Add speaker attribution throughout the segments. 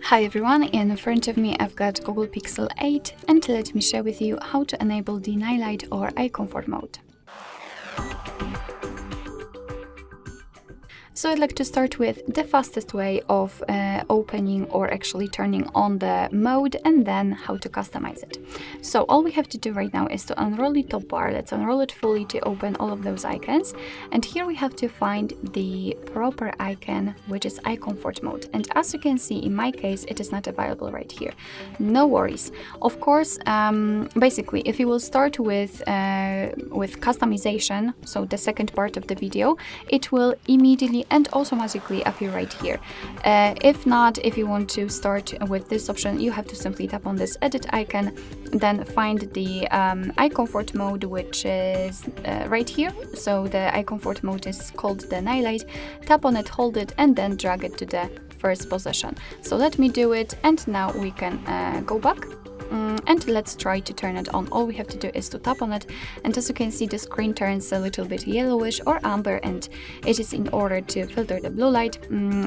Speaker 1: Hi everyone, in front of me I've got Google Pixel 8 and let me share with you how to enable the night light or eye comfort mode. So I'd like to start with the fastest way of opening or actually turning on the mode and then how to customize it. So all we have to do right now is to unroll the top bar. Let's unroll it fully to open all of those icons. And here we have to find the proper icon, which is eye comfort mode. And as you can see, in my case, it is not available right here. No worries. Of course, basically, if you will start with customization, so the second part of the video, it will immediately and automatically appear right here. If not, if you want to start with this option, you have to simply tap on this edit icon, then find the eye comfort mode, which is right here. So the eye comfort mode is called the night light. Tap on it, hold it, and then drag it to the first position. So let me do it, and now we can go back. And let's try to turn it on. All we have to do is to tap on it, and as you can see, the screen turns a little bit yellowish or amber, and it is in order to filter the blue light.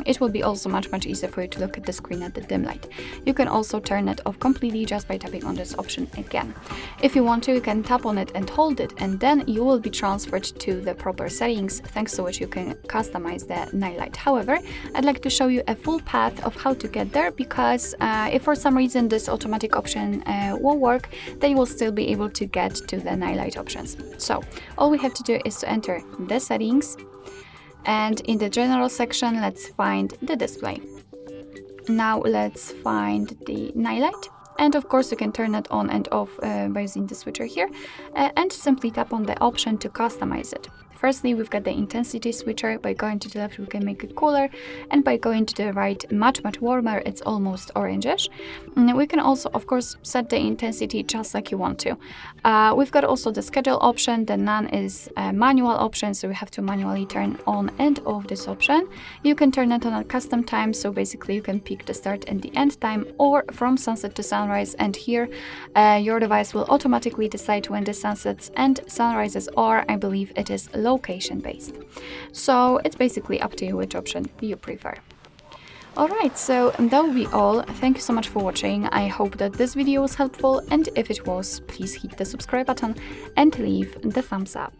Speaker 1: It will be also much easier for you to look at the screen at the dim light. You can also turn it off completely just by tapping on this option again. If you want to, you can tap on it and hold it, and then you will be transferred to the proper settings, thanks to which you can customize the night light. However, I'd like to show you a full path of how to get there, because if for some reason this automatic option won't work, then you will still be able to get to the night light options. So all we have to do is to enter the settings, and in the general section, let's find the display. Now let's find the night light. And of course, you can turn it on and off by using the switcher here, and simply tap on the option to customize it. Firstly, we've got the intensity switcher. By going to the left, we can make it cooler, and by going to the right, much warmer. It's almost orangish. We can also, of course, set the intensity just like you want to. We've got also the schedule option. The none is a manual option, so we have to manually turn on and off this option. You can turn it on at custom time, so basically you can pick the start and the end time, or from sunset to sunrise, and here your device will automatically decide when the sunsets and sunrises are. I believe it is location based, so it's basically up to you which option you prefer. Alright, so that will be all. Thank you so much for watching. I hope that this video was helpful, and if it was, please hit the subscribe button and leave the thumbs up.